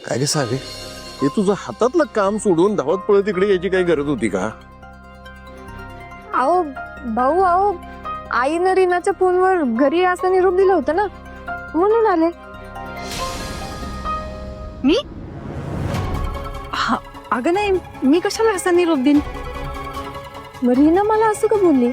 काय गे सावे, हे तुझं हातातलं काम सोडून धावत पळत इकडे यायची काही गरज होती का? अहो भाऊ, अहो आईनं रीनाच्या फोनवर घरी असं निरोप दिला होता ना, म्हणून आले. मी अगं नाही, मी कशाला असा निरोप देईन? मग रीना मला असं का बोलली?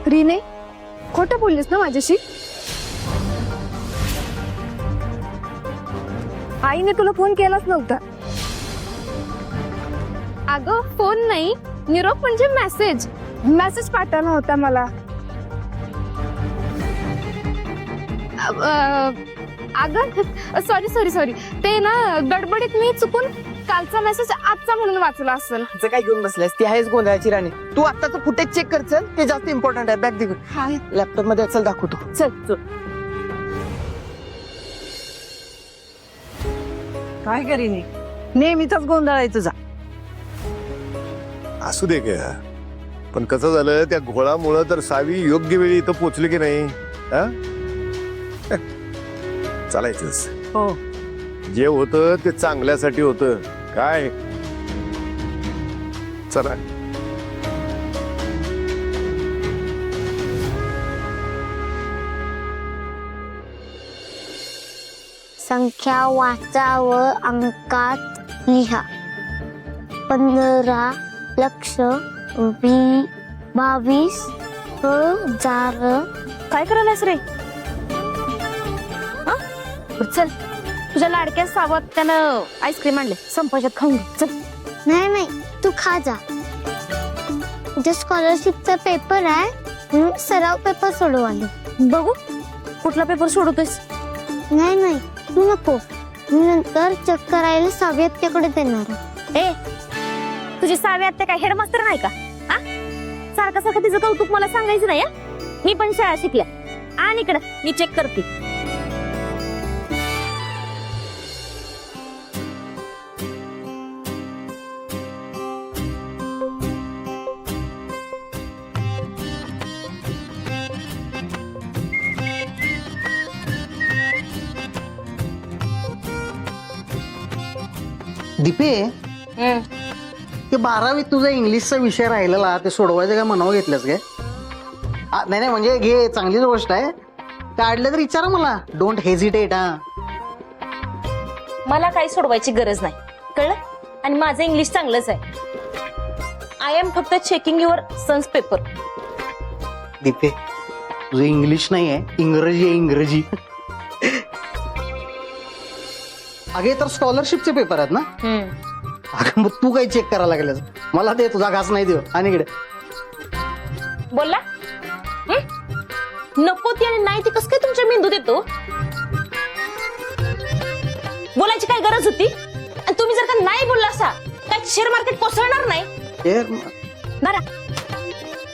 रीने, खोटं बोललीस ना माझ्याशी? आईने तुला फोन केलाच नव्हता. अगं फोन नाही, निरोप म्हणजे मेसेज. मेसेज पाठवला होता मला. अगं सॉरी सॉरी सॉरी, ते ना गडबडीत मी चुकून कालचा मेसेज आजचा म्हणून वाचला असेल. तिचं काय घेऊन बसलायस? ती आहेच गोंधळाची राणी. तू आत्ताचं फुटेज चेक कर, चल. ते जास्त इम्पॉर्टंट आहे. बॅग दे, लॅपटॉप मध्ये चल दाखवतो. चल चल. काय करीन? नेहमीचाच गोंधळ आहे तुझा. असू दे का, पण कसं झालं, त्या घोळामुळं तर सावी योग्य वेळी इथं पोचली की नाही? हा? चालायचंच. हो, जे होतं ते चांगल्यासाठी होतं. काय चला. संख्या वाचा व अंकात लिहा. 15 लक्ष 22,000. काय करायलास रे? चल, तुझ्या लाडक्या सावत त्यानं आईस्क्रीम आणले, संपाशात खाऊन घे. चल. नाही नाही, तू खा जा. उद्या स्कॉलरशिपचा पेपर आहे, म्हणून सराव पेपर सोडवाले. बघू कुठला पेपर सोडवतोयस? नाही नाही, तू नको. मी नंतर चेक करायला साव्यतेकडे देणार. ए, तुझी सावी आत्या काय हेडमास्टर नाही का? हा, सारखं सारखं तिचं कौतुक मला सांगायचं नाही. मी पण शाळा शिकल्या. आणि इकडं मी चेक करते. दीपे, ते 12वीत तुझा इंग्लिशचा विषय राहिलेला, ते सोडवायचं काय म्हणावं घेतलंस काय? नाही नाही, म्हणजे घे, चांगलीच गोष्ट आहे. काढलं तर विचारा मला. Don't hesitate. हा, मला काही सोडवायची गरज नाही, कळलं? आणि माझं इंग्लिश चांगलंच आहे. आय एम फक्त चेकिंग युअर सन्स पेपर. दीपे, तुझं इंग्लिश नाही आहे, इंग्रजी आहे, इंग्रजी. अगे तर स्कॉलरशिपचे पेपर आहेत ना? अगं मग तू काही चेक करायला लागल्यास? मला दे, तुझा घास नाही देऊ. आणि इकडे बोलला नको ती आणि नाही ती कस काय तुमच्या मेंदूत येतो? बोलायची काय गरज होती? आणि तुम्ही जर का नाही बोलला असा, काय शेअर मार्केट कोसळणार नाही? बरा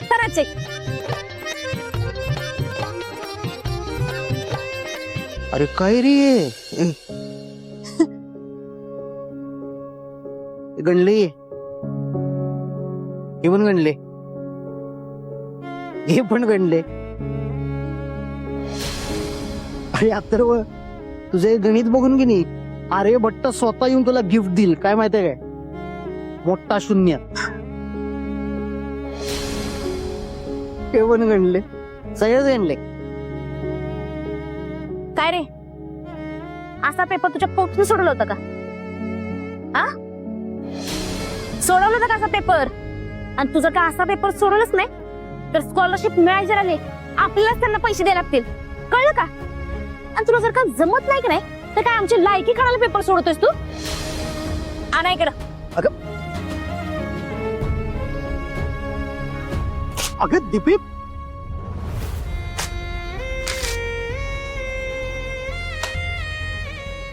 करा चेक. अरे काय रे, गणले, हे पण गणले, हे पण गणले. अरे अथर्व, तुझे गणित बघून की नाही, अरे भट्ट स्वतः येऊन तुला गिफ्ट देईल. काय माहितीये काय? मोठा शून्य. हे पण गणले, सगळेच गणले. काय रे, असा पेपर तुझ्या पोटने सोडवलं होतं का? आ, सोडवलं होतं का असा पेपर? आणि तुझं का असा पेपर सोडवलंच नाही तर स्कॉलरशिप मिळायचे राहिले, आपल्यालाच त्यांना पैसे द्यायला लागतील. कळलं का? आणि तुला जर का जमत नाही की नाही, तर काय आमची लायकी काढायला पेपर सोडतोयस तू? आणा इकडं. अगं दीपी,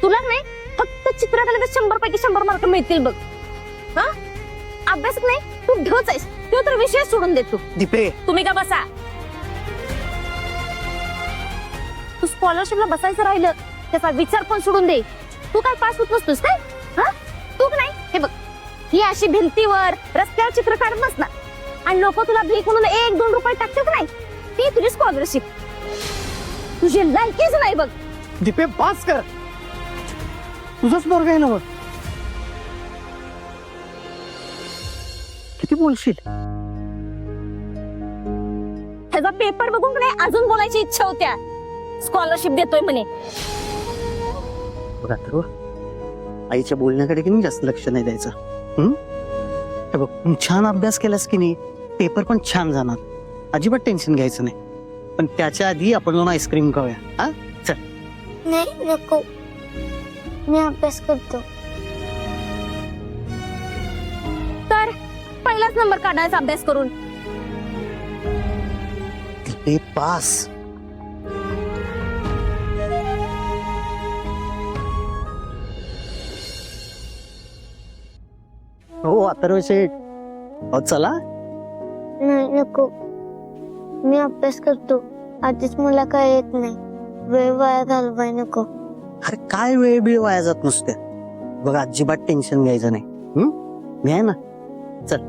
तुला नाही, फक्त चित्रात 100 पैकी 100 मार्क मिळतील बघ. हा, अभ्यास नाही, तू ढोच आहेस. तो तर विषय सोडून देतो. दीपे, तुम्ही का बसा. तू स्कॉलरशिपला बसायचं राहिलं त्याचा विचार पण सोडून दे. तू काय पास होत नसतोस काय? हा तू नाही हे बघ, ही अशी भिंतीवर रस्त्यावर चित्र काढत बसणार आणि लोक तुला भीक म्हणून 1-2 रुपये टाकतात नाही, ती तुझी स्कॉलरशिप. तुझी लायकीच नाही बघ. दीपे पास कर, तुझाच पोरगा आहे ना मग. किती बोलशील? ह्याचा पेपर बघून नाही अजून बोलायची इच्छा होत्या. स्कॉलरशिप देतोय म्हणे. बघा तर आईच्या बोलण्याकडे की नाही जास्त लक्ष नाही द्यायचं. हे बघ, तू छान अभ्यास केलास की नाही, पेपर पण छान जाणार, अजिबात टेन्शन घ्यायचं नाही. पण त्याच्या आधी आपण जाऊन आईस्क्रीम खाऊया. हा चल. नाही नको, मी अभ्यास करतो. तर पहिलाच नंबर काढायचा अभ्यास करून. दीपे पास. हो अथर्व शेठ. हो चला. नाही नको, मी अभ्यास करतो. आधीच मला काय येत नाही, वेळ वाया घालवाय नको. अरे काय वेळ बिळ वाया जात नुसते. बघ अजिबात टेन्शन घ्यायचं नाही. मी आहे ना. चल.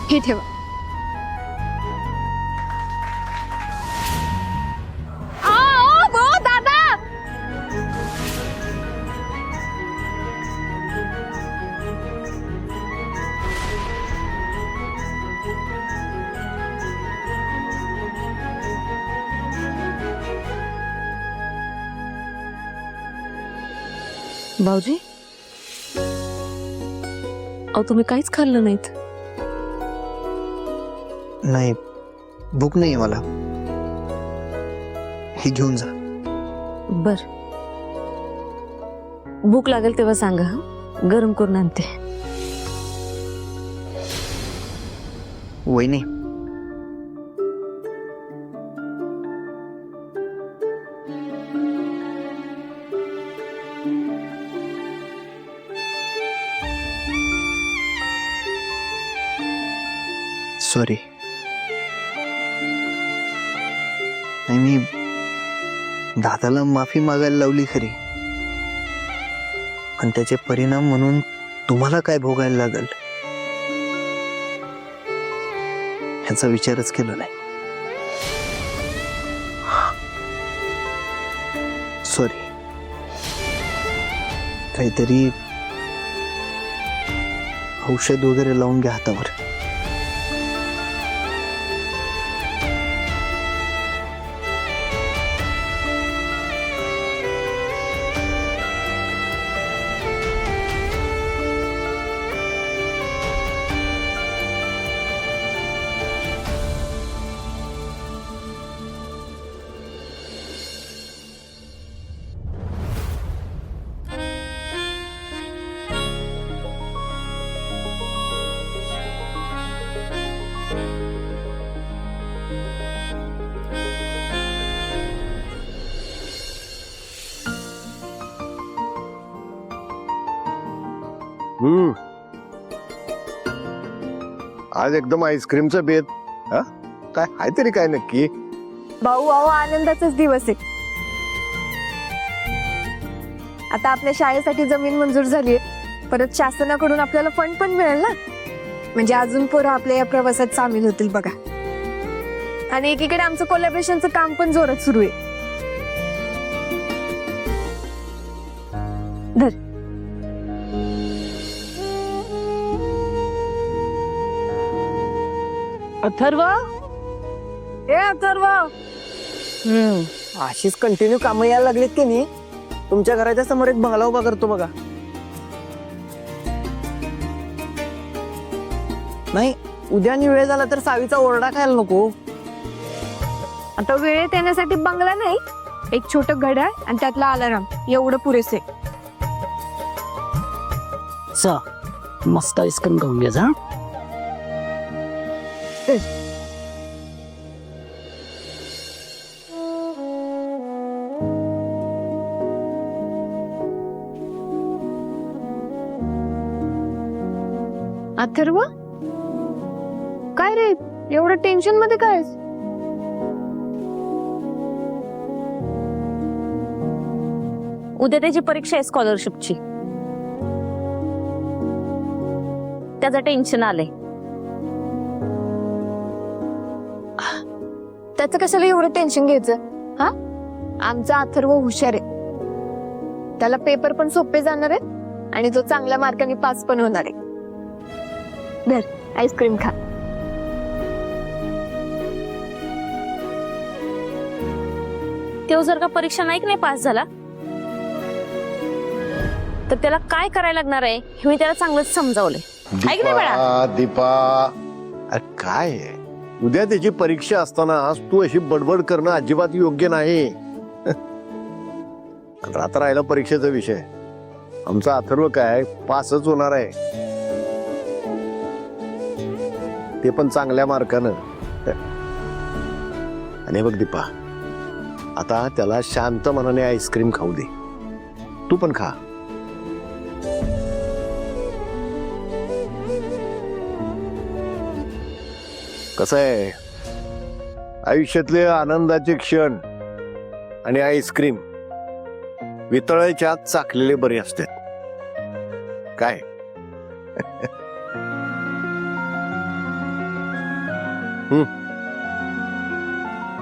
हे ठेवा. दादा भाऊजी, अहो तुम्ही काहीच खाल्लं नाहीत. नाही, भूक नाहीये मला. हे घेऊन जा. बर, भूक लागेल तेव्हा सांगा, हं? गरम करून आणते. वहिनी, सॉरी. नाही, मी दादाला माफी मागायला लावली खरी, पण त्याचे परिणाम म्हणून तुम्हाला काय भोगायला लागल ह्याचा विचारच केला नाही. सॉरी. काहीतरी औषध वगैरे लावून घ्या हातावर. आज एकदम आईस्क्रीमचं बेत. हा काय आहे तरी काय नक्की? भाऊ अहो आनंदाचाच दिवस आहे. आता आपल्या शाळेसाठी जमीन मंजूर झाली, परत शासनाकडून आपल्याला फंड पण मिळेल ना, म्हणजे अजून पोरं आपल्या या प्रवासात सामील होतील बघा. आणि एकीकडे आमचं कोलॅबरेशनचं काम पण जोरात सुरू आहे. धर. अथर्व, ए अथर्व, अशीच कंटिन्यू कामं यायला लागलीत की नाही, तुमच्या घराच्या समोर एक बंगला उभा करतो बघा. नाही, उद्या वेळ झाला तर सावीचा ओरडा खायला नको. आता वेळेत येण्यासाठी बंगला नाही, एक छोटं घड्याळ आणि त्यातला अलाराम एवढं पुरेसे. मस्त आईस्क्रीम खाऊन घ्या जा. अथर्व, काय रे एवढं टेन्शन मध्ये काय? उद्या त्याची परीक्षा आहे स्कॉलरशिपची, त्याचं टेन्शन आलंय. त्याचं कशाला एवढं टेन्शन घ्यायचं? हा, आमचा अथर्व हुशार आहे, त्याला पेपर पण सोपे जाणार आहे आणि तो चांगल्या मार्काने पास पण होणार आहे. धर आईस्क्रीम खा. तो जर का परीक्षा नाही पास झाला तर त्याला काय करायला लागणार आहे हे मी त्याला चांगलंच समजावलंय. ऐक ना बाळा. दीपा, अरे काय आहे? उद्या त्याची परीक्षा असताना आज तू अशी बडबड करणं अजिबात योग्य नाही. रात्र राहिला परीक्षेचा विषय. आमचा अथर्व काय पासच होणार आहे, ते पण चांगल्या मार्कानं. आणि बघ दीपा, आता त्याला शांत मनाने आईस्क्रीम खाऊ दे. तू पण खा. कसं आहे, आयुष्यातले आनंदाचे क्षण आणि आईस्क्रीम वितळायच्या आत चाकलेले बरे असतात. काय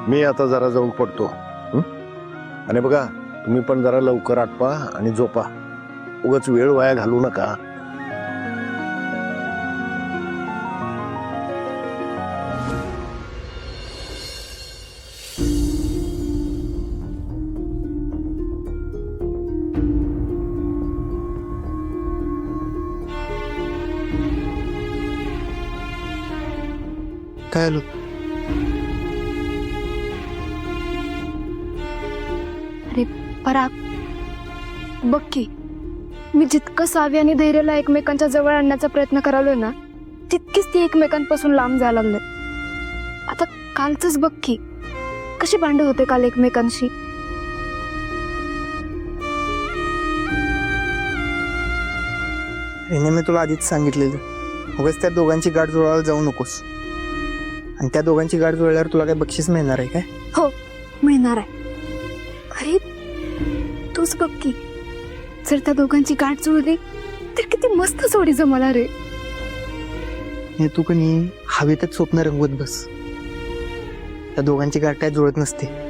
मी आता जरा जाऊन पडतो. आणि बघा, तुम्ही पण जरा लवकर आटपा आणि झोपा. उगाच वेळ वाया घालू नका. काय आलो? अरे पराग, बघ की मी जितकं सावी आणि धैर्याला एकमेकांच्या जवळ आणण्याचा प्रयत्न करालोय ना, तितकीच ती एकमेकांपासून लांब जायला लागले. आता कालच बघ की कशी भांडण होते काल एकमेकांशी. हिने मी तुला आधीच सांगितलेलं, उगाच त्या दोघांची गाठ जुळवायला जाऊ नकोस. आणि त्या दोघांची गाठ जुळल्यावर तुला काय बक्षीस मिळणार आहे काय? हो, मिळणार आहे. अरे तूच बघ की, जर त्या दोघांची गाठ जुळली तर किती मस्त जोडी जमला रे. हे तू कणी हवेतच स्वप्न रंगवत बस. त्या दोघांची गाठ काय जुळत नसते.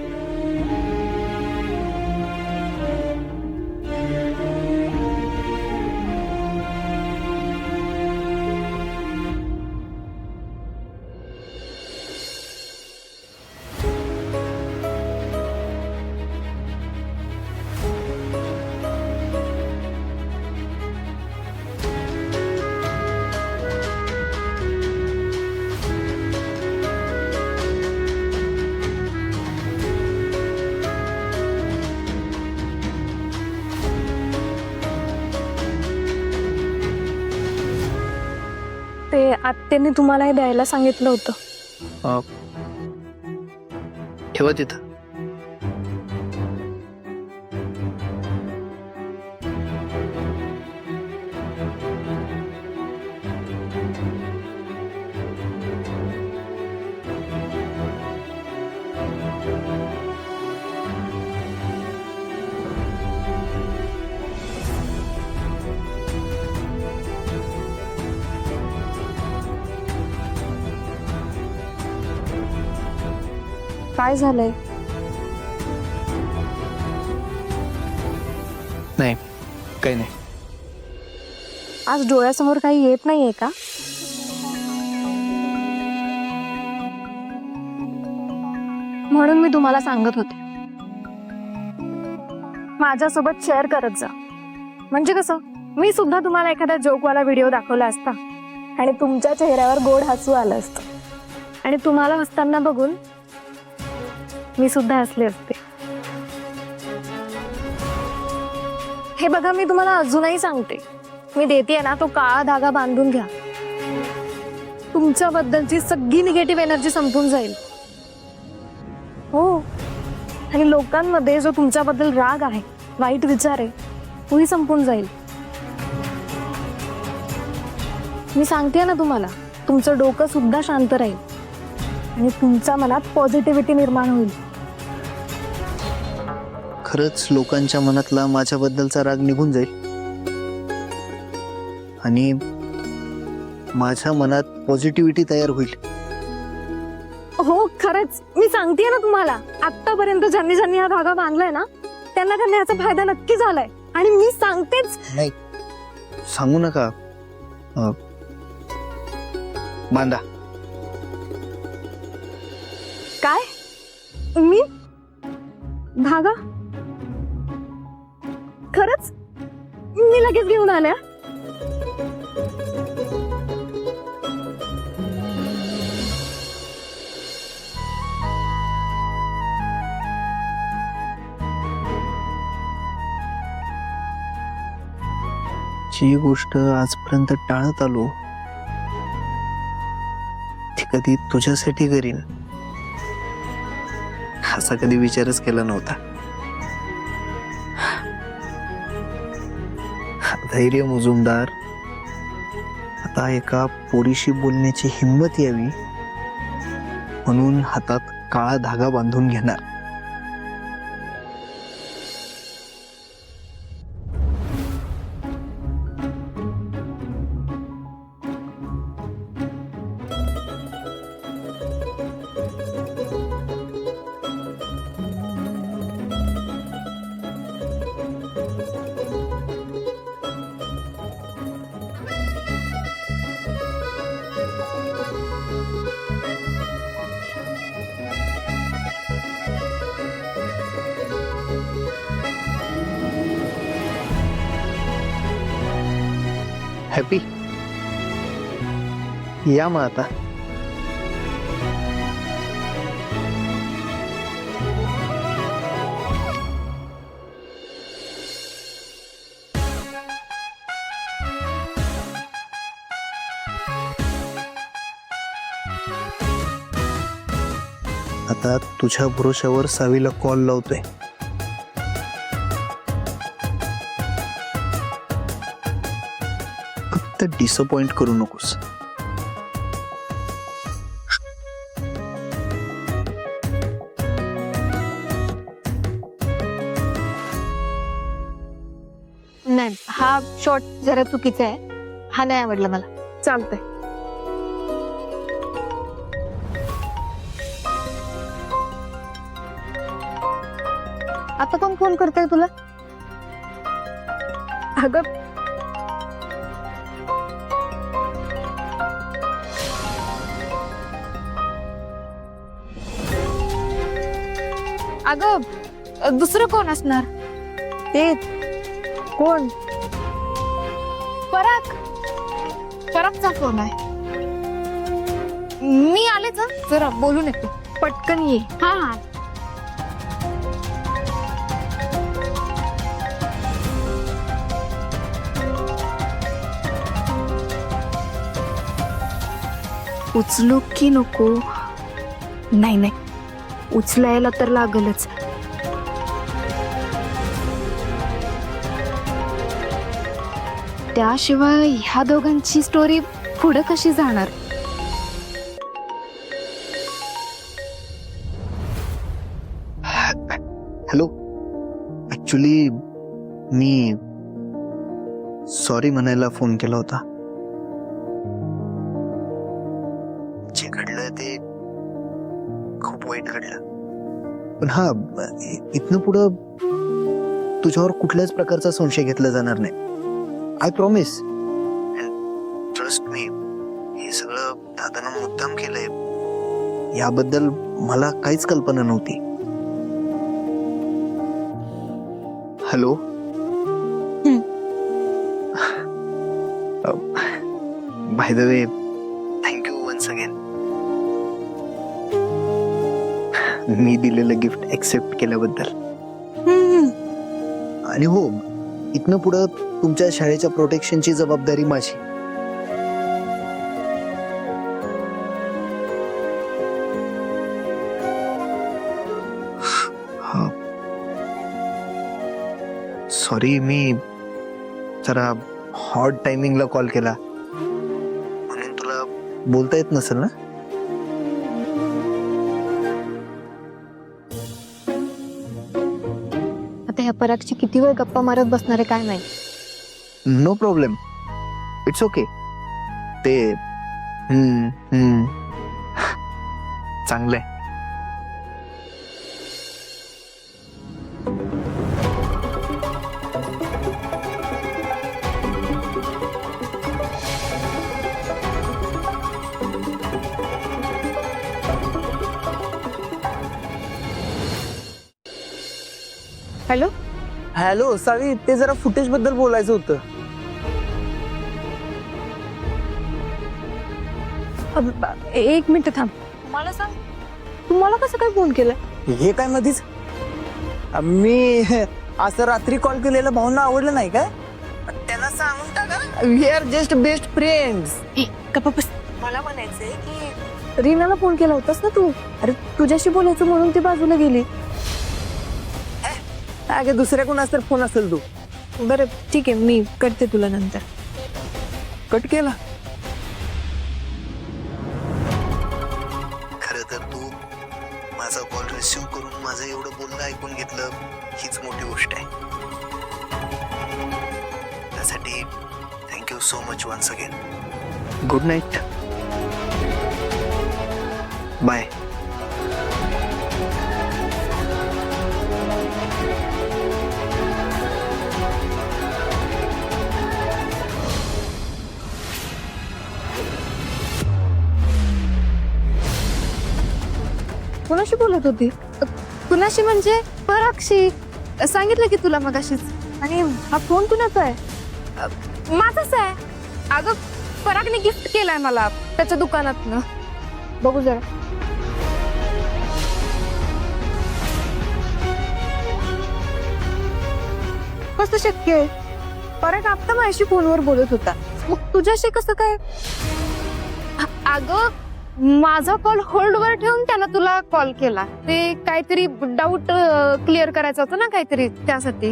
ते आत्याने तुम्हाला हे द्यायला सांगितलं होतं. ठेवा तिथं. काय झालंय? नाही, काही नाही. आज डोळ्यासमोर काही येत नाहीये का? म्हणून मी तुम्हाला सांगत होते, माझ्यासोबत शेअर करत जा. म्हणजे कसं, मी सुद्धा तुम्हाला एखादा जोकवाला व्हिडिओ दाखवला असता आणि तुमच्या चेहऱ्यावर गोड हसू आलं असतं आणि तुम्हाला हसताना बघून मी सुद्धा हसले असते. हे बघा, मी तुम्हाला अजूनही सांगते, मी देते ना तो काळा धागा बांधून घ्या. तुमच्याबद्दलची सगळी निगेटिव्ह एनर्जी संपून जाईल. हो, आणि लोकांमध्ये जो तुमच्याबद्दल राग आहे, वाईट विचार आहे, तोही संपून जाईल. मी सांगते ना तुम्हाला, तुमचं डोकं सुद्धा शांत राहील आणि तुमच्या मनात पॉझिटिव्हिटी निर्माण होईल. खरंच लोकांच्या मनातला माझ्याबद्दलचा राग निघून जाईल आणि माझ्या मनात पॉझिटिव्हिटी तयार होईल. हो, खरंच मी सांगते ना तुम्हाला, आतापर्यंत ज्यांनी ज्यांनी हा धागा बांधलाय ना, त्यांना त्यांना याचा फायदा नक्की झालाय. आणि मी सांगतेच. नाही, सांगू नका. बांधा. काय? मी धागा? खरंच? मी लगेच घेऊन आल्या. जी गोष्ट आजपर्यंत टाळत आलो ती कधी तुझ्यासाठी करीन असा कधी विचारच केला नव्हता. धैर्य मुजुमदार, आता एका पोरीशी बोलण्याची हिंमत यावी म्हणून हातात काळा धागा बांधून घेणार. हॅपी, या मग आता. आता तुझ्या भरोश्यावर सावीला कॉल लावतोय. फक्त डिसअपॉइंट करू नकोस. नाही, हा शॉट जरा चुकीचा आहे. हा नाही आवडला मला. चालतंय. आता कोण फोन करताय तुला? अगं, दुसरं कोण असणार? ते कोण? परागचा फोन आहे. मी आलेच, जरा बोलून येते. पटकन ये. हा. उचलू की नको? नाही, उचलायला तर लागलच. त्याशिवाय ह्या दोघांची स्टोरी पुढे कशी जाणार? हॅलो, ऍक्च्युली मी सॉरी म्हणायला फोन केला होता. जे घडलं ते खूप वाईट घडलं. पण हा, इथनं पुढं तुझ्यावर कुठल्याच प्रकारचा संशय घेतला जाणार नाही. I promise. ट्रस्ट मी, हे सगळं दादानं मुद्दाम केलंय याबद्दल मला काहीच कल्पना नव्हती. Hello, by the way, thank you once again. मी दिलेलं गिफ्ट एक्सेप्ट केल्याबद्दल. आणि हो, इथनं पुढं तुमच्या शाळेच्या प्रोटेक्शनची जबाबदारी माझी. हा सॉरी, मी जरा हॉट टायमिंगला कॉल केला म्हणून तुला बोलता येत नसेल ना. आता ह्या परागची किती वेळ गप्पा मारत बसणार आहे काय नाही. No problem, it's okay. ते चांगलंय. हॅलो, हॅलो सावी, ते जरा फुटेज बद्दल बोलायचं होतं. एक मिनिट थांब. मला सांग, तुम्हाला कसं काय फोन केला? हे काय मधीच मी असं रात्री कॉल केलेला भाऊंना आवडलं नाही काय? त्यांना सांगून टाका, we are just best friends. मला म्हणायचंय की रीनाला फोन केला होतास ना तू? अरे तुझ्याशी बोलायचं म्हणून ती बाजूला गेली. अगे दुसऱ्या कोणाचा तर फोन असेल तू. बरं ठीक आहे, मी करते तुला नंतर. कट केला. खरं तर तू माझा कॉल रिसिव्ह करून माझं एवढं बोलणं ऐकून घेतलं हीच मोठी गोष्ट आहे. त्यासाठी thank you so much once again. Good night. Bye. कुणाशी बोलत होती? कुणाशी म्हणजे परागशी. सांगितलं की तुला मगाशीच. आणि हा फोन कुणाचा आहे? माझाच आहे. अगं परागने गिफ्ट केलाय मला त्याच्या दुकानातनं. बघू जरा. कसं शक्य आहे? पराग आता माझ्याशी फोनवर बोलत होता, मग तुझ्याशी कसं काय? अगं माझा कॉल होल्डवर ठेवून त्यानं तुला कॉल केला. ते काहीतरी डाऊट क्लिअर करायचा होता ना काहीतरी, त्यासाठी.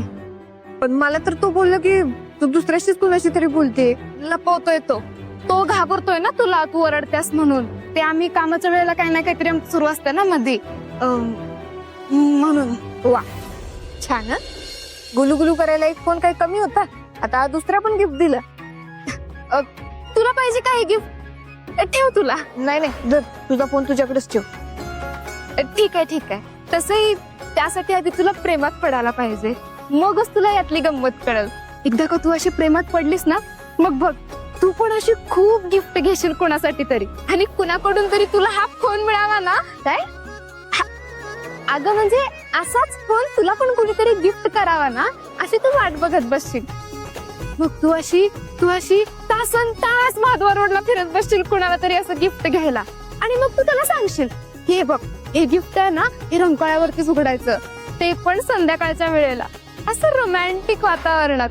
पण मला तर तो बोलला की तू दुसऱ्याशीच कुणाशी तरी बोलते. लपवतोय तो घाबरतोय ना तुला, तू ओरडतेस म्हणून. ते आम्ही कामाच्या वेळेला काही ना काहीतरी सुरू असतं ना मध्ये, म्हणून. वा छान. गुलुगुलू करायला एक फोन काही कमी होता, आता दुसरा पण गिफ्ट दिलं. तुला पाहिजे काय गिफ्ट? ठेव तुला. नाही नाही, जर तुझा फोन तुझ्याकडेच ठेव. ठीक आहे. तसंही त्यासाठी आधी तुला प्रेमात पडायला पाहिजे, मगच तुला यातली गंमत कळेल. एकदा का तू अशी प्रेमात पडलीस ना, मग बघ तू पण अशी खूप गिफ्ट घेशील कोणासाठी तरी, आणि कुणाकडून तरी तुला हा फोन मिळावा ना. काय अगं म्हणजे असाच फोन तुला पण कुणीतरी गिफ्ट करावा ना, अशी तू वाट बघत बसशील. मग तू अशी तासन तास महाद्वार रोडला फिरत बसशील कुणाला तरी असं गिफ्ट घ्यायला. आणि मग तू त्याला सांगशील, हे बघ हे गिफ्ट आहे ना, हे रंकाळ्यावरतीच उघडायचं, ते पण संध्याकाळच्या वेळेला, असं रोमॅन्टिक वातावरणात.